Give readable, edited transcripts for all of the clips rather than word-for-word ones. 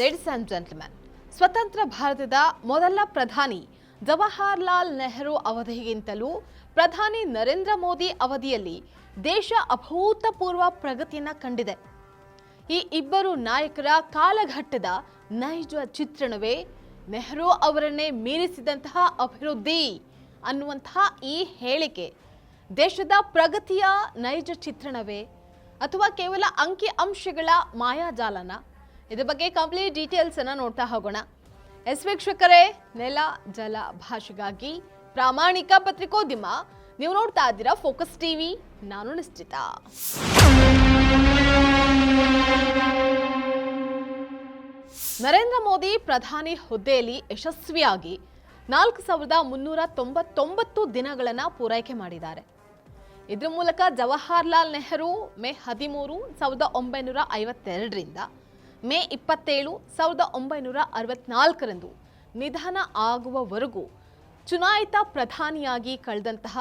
Ladies and gentlemen, ಸ್ವತಂತ್ರ ಭಾರತದ ಮೊದಲ ಪ್ರಧಾನಿ ಜವಾಹರ್ಲಾಲ್ ನೆಹರು ಅವಧಿಗಿಂತಲೂ ಪ್ರಧಾನಿ ನರೇಂದ್ರ ಮೋದಿ ಅವಧಿಯಲ್ಲಿ ದೇಶ ಅಭೂತಪೂರ್ವ ಪ್ರಗತಿಯನ್ನು ಕಂಡಿದೆ. ಈ ಇಬ್ಬರು ನಾಯಕರ ಕಾಲಘಟ್ಟದ ನೈಜ ಚಿತ್ರಣವೇ ನೆಹರು ಅವರನ್ನೇ ಮೀರಿಸಿದಂತಹ ಅಭಿವೃದ್ಧಿ ಅನ್ನುವಂತಹ ಈ ಹೇಳಿಕೆ ದೇಶದ ಪ್ರಗತಿಯ ನೈಜ ಚಿತ್ರಣವೇ ಅಥವಾ ಕೇವಲ ಅಂಕಿ ಅಂಶಗಳ ಮಾಯಾಜಾಲನ? ಇದರ ಬಗ್ಗೆ ಕಂಪ್ಲೀಟ್ ಡೀಟೇಲ್ಸ್ ಅನ್ನ ನೋಡ್ತಾ ಹೋಗೋಣ. ವೀಕ್ಷಕರೇ, ನೆಲ ಜಲ ಭಾಷೆಗಾಗಿ ಪ್ರಾಮಾಣಿಕ ಪತ್ರಿಕೋದ್ಯಮ, ನೀವು ನೋಡ್ತಾ ಇದ್ದೀರಾ ಫೋಕಸ್ ಟಿವಿ. ನಾನು ನಿಶ್ಚಿತ. ನರೇಂದ್ರ ಮೋದಿ ಪ್ರಧಾನಿ ಹುದ್ದೆಯಲ್ಲಿ ಯಶಸ್ವಿಯಾಗಿ 4399 ದಿನಗಳನ್ನು ಪೂರೈಕೆ ಮಾಡಿದ್ದಾರೆ. ಇದರ ಮೂಲಕ ಜವಾಹರ್ಲಾಲ್ ನೆಹರು ಮೇ 13, 1952ರಿಂದ ಮೇ 27, 1964ರಂದು ನಿಧನ ಆಗುವವರೆಗೂ ಚುನಾಯಿತ ಪ್ರಧಾನಿಯಾಗಿ ಕಳೆದಂತಹ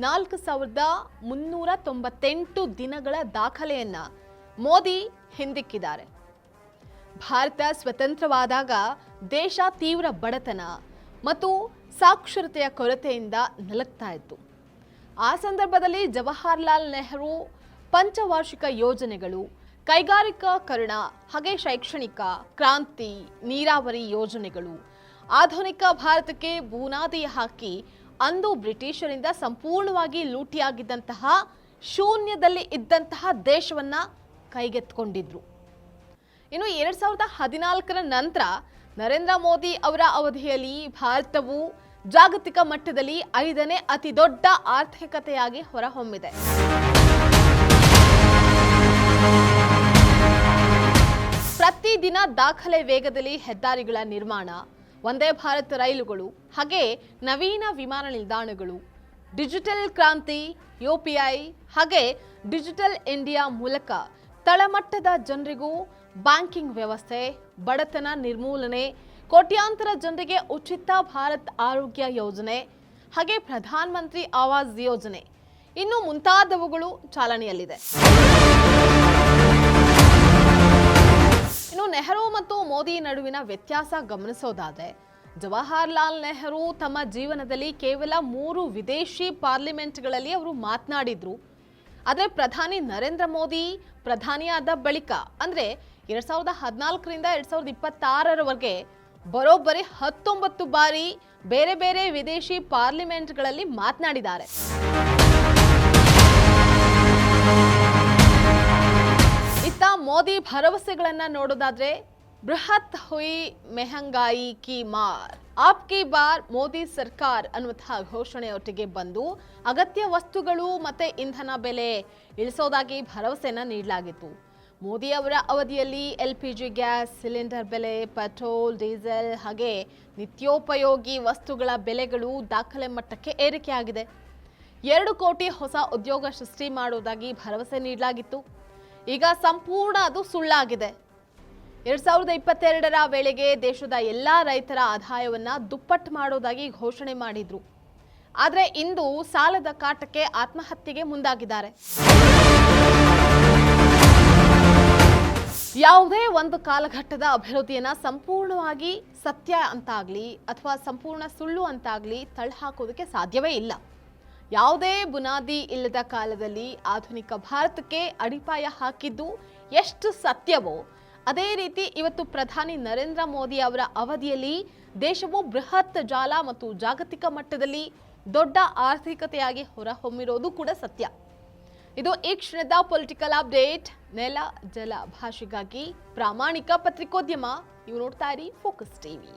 4398 ದಿನಗಳ ದಾಖಲೆಯನ್ನ ಮೋದಿ ಹಿಂದಿಕ್ಕಿದ್ದಾರೆ. ಭಾರತ ಸ್ವತಂತ್ರವಾದಾಗ ದೇಶ ತೀವ್ರ ಬಡತನ ಮತ್ತು ಸಾಕ್ಷರತೆಯ ಕೊರತೆಯಿಂದ ನಲಗ್ತಾ ಇತ್ತು. ಆ ಸಂದರ್ಭದಲ್ಲಿ ಜವಾಹರ್ಲಾಲ್ ನೆಹರು ಪಂಚವಾರ್ಷಿಕ ಯೋಜನೆಗಳು, ಕೈಗಾರಿಕೀಕರಣ, ಹಾಗೆ ಶೈಕ್ಷಣಿಕ ಕ್ರಾಂತಿ, ನೀರಾವರಿ ಯೋಜನೆಗಳು, ಆಧುನಿಕ ಭಾರತಕ್ಕೆ ಬುನಾದಿ ಹಾಕಿ ಅಂದು ಬ್ರಿಟಿಷರಿಂದ ಸಂಪೂರ್ಣವಾಗಿ ಲೂಟಿಯಾಗಿದ್ದಂತಹ ಶೂನ್ಯದಲ್ಲಿ ಇದ್ದಂತಹ ದೇಶವನ್ನ ಕೈಗೆತ್ತಿಕೊಂಡಿದ್ರು. ಇನ್ನು 2014ರ ನಂತರ ನರೇಂದ್ರ ಮೋದಿ ಅವರ ಅವಧಿಯಲ್ಲಿ ಭಾರತವು ಜಾಗತಿಕ ಮಟ್ಟದಲ್ಲಿ 5ನೇ ಅತಿ ದೊಡ್ಡ ಆರ್ಥಿಕತೆಯಾಗಿ ಹೊರಹೊಮ್ಮಿದೆ. ಪ್ರತಿದಿನ ದಾಖಲೆ ವೇಗದಲ್ಲಿ ಹೆದ್ದಾರಿಗಳ ನಿರ್ಮಾಣ, ವಂದೇ ಭಾರತ್ ರೈಲುಗಳು, ಹಾಗೆ ನವೀನ ವಿಮಾನ ನಿಲ್ದಾಣಗಳು, ಡಿಜಿಟಲ್ ಕ್ರಾಂತಿ, UPI ಹಾಗೆ ಡಿಜಿಟಲ್ ಇಂಡಿಯಾ ಮೂಲಕ ತಳಮಟ್ಟದ ಜನರಿಗೂ ಬ್ಯಾಂಕಿಂಗ್ ವ್ಯವಸ್ಥೆ, ಬಡತನ ನಿರ್ಮೂಲನೆ, ಕೋಟ್ಯಾಂತರ ಜನರಿಗೆ ಉಚಿತ ಭಾರತ್ ಆರೋಗ್ಯ ಯೋಜನೆ, ಹಾಗೆ ಪ್ರಧಾನ ಮಂತ್ರಿ ಆವಾಸ್ ಯೋಜನೆ ಇನ್ನು ಮುಂತಾದವುಗಳು ಚಾಲನೆಯಲ್ಲಿದೆ. ಇನ್ನು ನೆಹರು ಮತ್ತು ಮೋದಿ ನಡುವಿನ ವ್ಯತ್ಯಾಸ ಗಮನಿಸೋದಾದ್ರೆ, ಜವಾಹರ್ಲಾಲ್ ನೆಹರು ತಮ್ಮ ಜೀವನದಲ್ಲಿ ಕೇವಲ 3 ವಿದೇಶಿ ಪಾರ್ಲಿಮೆಂಟ್ಗಳಲ್ಲಿ ಅವರು ಮಾತನಾಡಿದ್ರು. ಆದರೆ ಪ್ರಧಾನಿ ನರೇಂದ್ರ ಮೋದಿ ಪ್ರಧಾನಿಯಾದ ಬಳಿಕ ಅಂದ್ರೆ 2014ರಿಂದ 2026ರವರೆಗೆ ಬರೋಬ್ಬರಿ 19 ಬಾರಿ ಬೇರೆ ಬೇರೆ ವಿದೇಶಿ ಪಾರ್ಲಿಮೆಂಟ್ಗಳಲ್ಲಿ ಮಾತನಾಡಿದ್ದಾರೆ. ಇತ್ತ ಮೋದಿ ಭರವಸೆಗಳನ್ನ ನೋಡೋದಾದ್ರೆ, ಬೃಹತ್ ಹುಯಿ ಮೆಹಂಗಾಯಿ ಕಿ ಮಾರ್, ಆಪ್ಕಿ ಬಾರ್ ಮೋದಿ ಸರ್ಕಾರ್ ಅನ್ನುವಂತಹ ಘೋಷಣೆಯೊಟ್ಟಿಗೆ ಬಂದು ಅಗತ್ಯ ವಸ್ತುಗಳು ಮತ್ತೆ ಇಂಧನ ಬೆಲೆ ಇಳಿಸೋದಾಗಿ ಭರವಸೆಯನ್ನ ನೀಡಲಾಗಿತ್ತು. ಮೋದಿ ಅವರ ಅವಧಿಯಲ್ಲಿ LPG ಗ್ಯಾಸ್ ಸಿಲಿಂಡರ್ ಬೆಲೆ, ಪೆಟ್ರೋಲ್, ಡೀಸೆಲ್ ಹಾಗೆ ನಿತ್ಯೋಪಯೋಗಿ ವಸ್ತುಗಳ ಬೆಲೆಗಳು ದಾಖಲೆ ಮಟ್ಟಕ್ಕೆ ಏರಿಕೆಯಾಗಿದೆ. 2 ಕೋಟಿ ಹೊಸ ಉದ್ಯೋಗ ಸೃಷ್ಟಿ ಮಾಡುವುದಾಗಿ ಭರವಸೆ ನೀಡಲಾಗಿತ್ತು. ಈಗ ಸಂಪೂರ್ಣ ಅದು ಸುಳ್ಳಾಗಿದೆ. 2022ರ ವೇಳೆಗೆ ದೇಶದ ಎಲ್ಲಾ ರೈತರ ಆದಾಯವನ್ನ ದುಪ್ಪಟ್ಟು ಮಾಡೋದಾಗಿ ಘೋಷಣೆ ಮಾಡಿದ್ರು. ಆದರೆ ಇಂದು ಸಾಲದ ಕಾಟಕ್ಕೆ ಆತ್ಮಹತ್ಯೆಗೆ ಮುಂದಾಗಿದ್ದಾರೆ. ಯಾವುದೇ ಒಂದು ಕಾಲಘಟ್ಟದ ಅಭಿವೃದ್ಧಿಯನ್ನ ಸಂಪೂರ್ಣವಾಗಿ ಸತ್ಯ ಅಂತಾಗ್ಲಿ ಅಥವಾ ಸಂಪೂರ್ಣ ಸುಳ್ಳು ಅಂತಾಗ್ಲಿ ತಳ್ಳಹಾಕೋದಕ್ಕೆ ಸಾಧ್ಯವೇ ಇಲ್ಲ. ಯಾವುದೇ ಬುನಾದಿ ಇಲ್ಲದ ಕಾಲದಲ್ಲಿ ಆಧುನಿಕ ಭಾರತಕ್ಕೆ ಅಡಿಪಾಯ ಹಾಕಿದ್ದು ಎಷ್ಟು ಸತ್ಯವೋ ಅದೇ ರೀತಿ ಇವತ್ತು ಪ್ರಧಾನಿ ನರೇಂದ್ರ ಮೋದಿ ಅವರ ಅವಧಿಯಲ್ಲಿ ದೇಶವು ಬೃಹತ್ ಜಾಲ ಮತ್ತು ಜಾಗತಿಕ ಮಟ್ಟದಲ್ಲಿ ದೊಡ್ಡ ಆರ್ಥಿಕತೆಯಾಗಿ ಹೊರಹೊಮ್ಮಿರೋದು ಕೂಡ ಸತ್ಯ. ಇದು ಈ ಕ್ಷಣದ ಪೊಲಿಟಿಕಲ್ ಅಪ್ಡೇಟ್. ನೆಲ ಜಲ ಭಾಷೆಗಾಗಿ ಪ್ರಾಮಾಣಿಕ ಪತ್ರಿಕೋದ್ಯಮ, ನೀವು ನೋಡ್ತಾ ಇರಿ ಫೋಕಸ್ ಟಿವಿ.